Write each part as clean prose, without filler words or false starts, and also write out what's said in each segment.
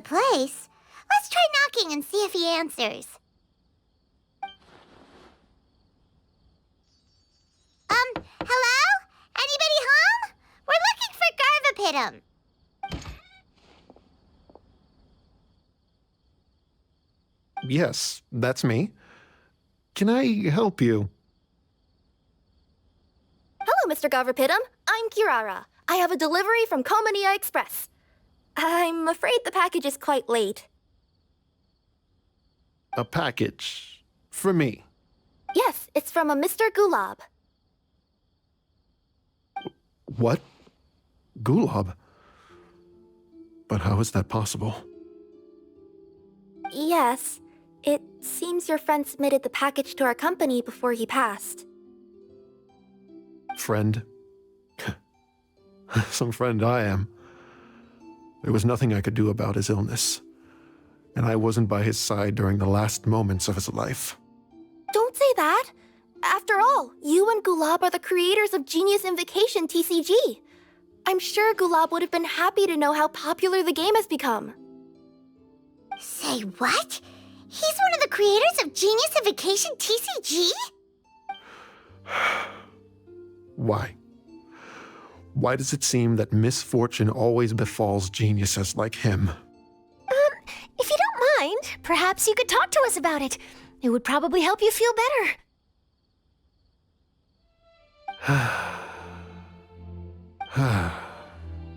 place. Let's try knocking and see if he answers. Hello? Anybody home? We're looking for Garvapitum. Yes, that's me. Can I help you? Hello, Mr. Garvapitum. I'm Kirara. I have a delivery from Komania Express. I'm afraid the package is quite late. A package for me. Yes, it's from a Mr. Gulab. What? Gulab? But how is that possible? Yes. It seems your friend submitted the package to our company before he passed. Friend? Some friend I am. There was nothing I could do about his illness, and I wasn't by his side during the last moments of his life. Don't say that! After all, you and Gulab are the creators of Genius Invocation TCG. I'm sure Gulab would have been happy to know how popular the game has become. Say what? He's one of the creators of Genius Invocation TCG? Why? Why does it seem that misfortune always befalls geniuses like him? If you don't mind, perhaps you could talk to us about it. It would probably help you feel better.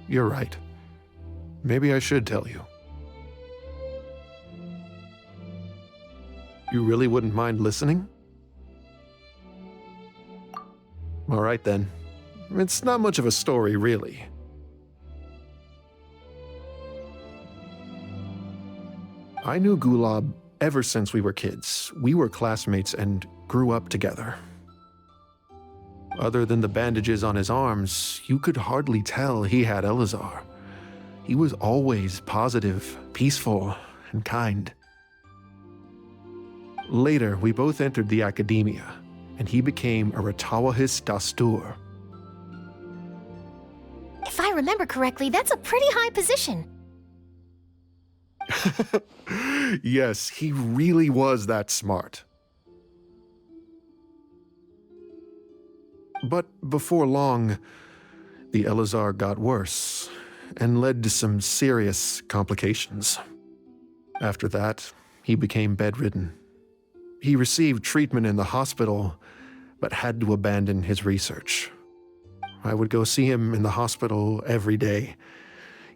You're right. Maybe I should tell you. You really wouldn't mind listening? All right then. It's not much of a story, really. I knew Gulab ever since we were kids. We were classmates and grew up together. Other than the bandages on his arms, you could hardly tell he had Elazar. He was always positive, peaceful, and kind. Later, we both entered the academia, and he became a Ratawahis Dastur. If I remember correctly, that's a pretty high position. Yes, he really was that smart. But before long, the Elazar got worse and led to some serious complications. After that, he became bedridden. He received treatment in the hospital, but had to abandon his research. I would go see him in the hospital every day,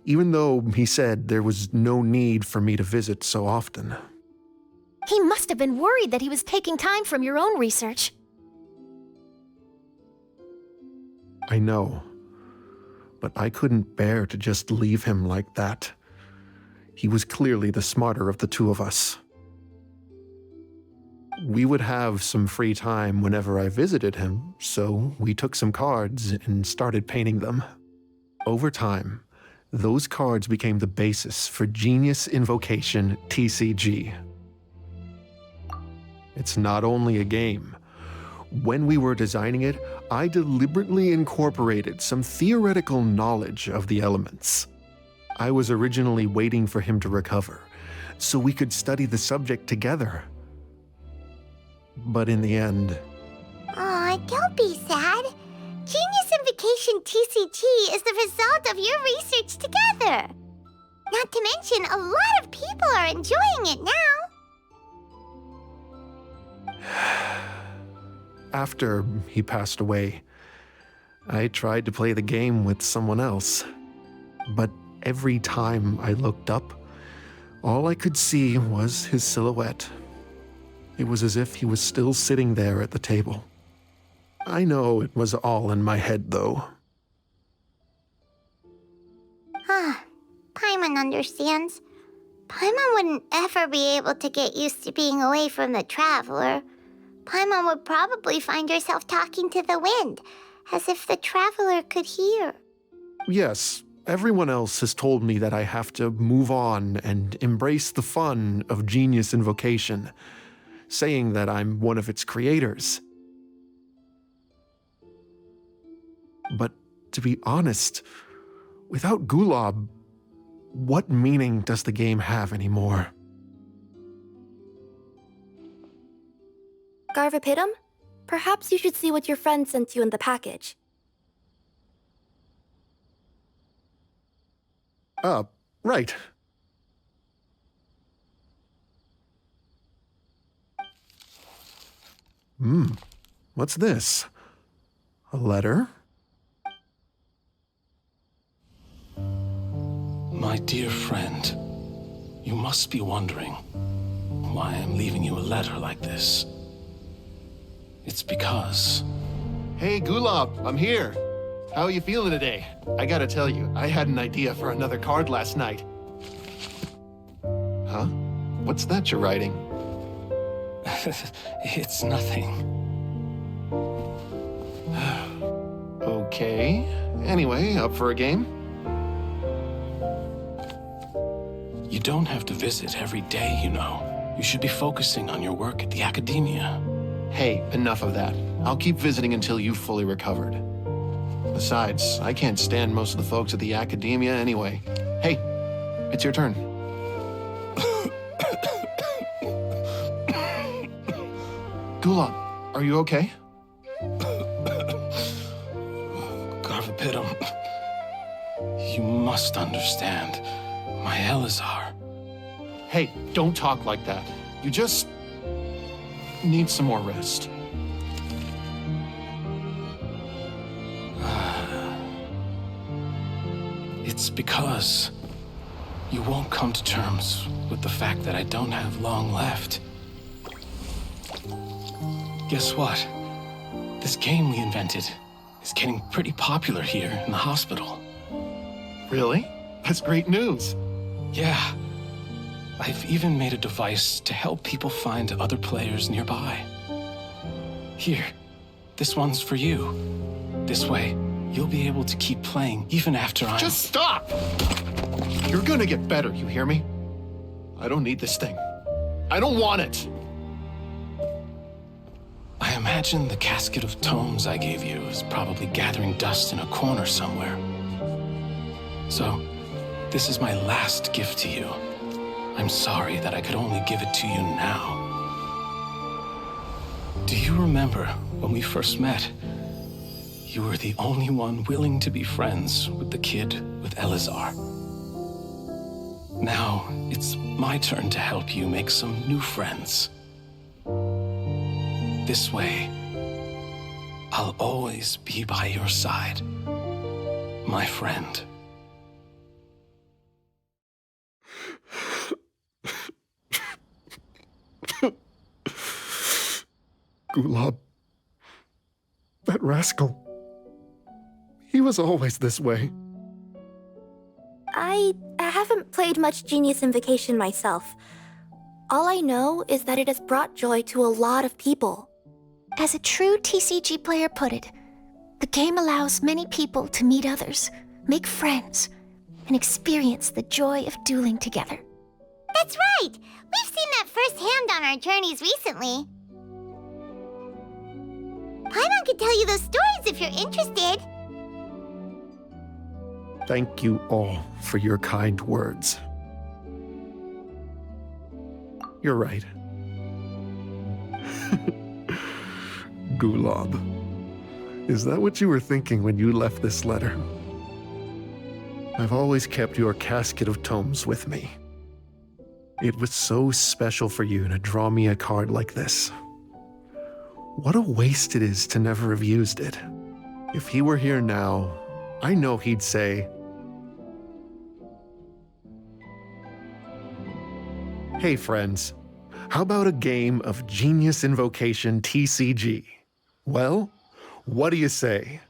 even though he said there was no need for me to visit so often. He must have been worried that he was taking time from your own research. I know, but I couldn't bear to just leave him like that. He was clearly the smarter of the two of us. We would have some free time whenever I visited him, so we took some cards and started painting them. Over time, those cards became the basis for Genius Invocation TCG. It's not only a game. When we were designing it, I deliberately incorporated some theoretical knowledge of the elements. I was originally waiting for him to recover, so we could study the subject together. But in the end... Aw, don't be sad. Genius Invocation TCG is the result of your research together. Not to mention, a lot of people are enjoying it now. After he passed away, I tried to play the game with someone else. But every time I looked up, all I could see was his silhouette. It was as if he was still sitting there at the table. I know it was all in my head, though. Paimon understands. Paimon wouldn't ever be able to get used to being away from the Traveler. Paimon would probably find herself talking to the wind, as if the Traveler could hear. Yes, everyone else has told me that I have to move on and embrace the fun of Genius Invocation, saying that I'm one of its creators. But to be honest, without Gulab, what meaning does the game have anymore? Garvapitum, perhaps you should see what your friend sent you in the package. Right. What's this? A letter? My dear friend, you must be wondering why I'm leaving you a letter like this. It's because... Hey, Gulab, I'm here. How are you feeling today? I gotta tell you, I had an idea for another card last night. Huh? What's that you're writing? It's nothing. Okay. Anyway, up for a game? You don't have to visit every day, you know. You should be focusing on your work at the academia. Hey, enough of that. I'll keep visiting until you've fully recovered. Besides, I can't stand most of the folks at the academia anyway. Hey, it's your turn. Gulab, are you okay? Garvapitum, you must understand. My Elazar. Hey, don't talk like that. You just need some more rest. It's because you won't come to terms with the fact that I don't have long left. Guess what? This game we invented is getting pretty popular here in the hospital. Really? That's great news. Yeah. I've even made a device to help people find other players nearby. Here, this one's for you. This way, you'll be able to keep playing even after I'm... Just stop! You're gonna get better, you hear me? I don't need this thing. I don't want it! I imagine the casket of tomes I gave you is probably gathering dust in a corner somewhere. So, this is my last gift to you. I'm sorry that I could only give it to you now. Do you remember when we first met? You were the only one willing to be friends with the kid with Elazar. Now, it's my turn to help you make some new friends. This way, I'll always be by your side, my friend. Gulab. That rascal. He was always this way. I haven't played much Genius Invocation myself. All I know is that it has brought joy to a lot of people. As a true TCG player put it, the game allows many people to meet others, make friends, and experience the joy of dueling together. That's right! We've seen that firsthand on our journeys recently. Paimon could tell you those stories if you're interested. Thank you all for your kind words. You're right. Gulab. Is that what you were thinking when you left this letter? I've always kept your casket of tomes with me. It was so special for you to draw me a card like this. What a waste it is to never have used it. If he were here now, I know he'd say, "Hey friends, how about a game of Genius Invocation TCG? Well, what do you say?"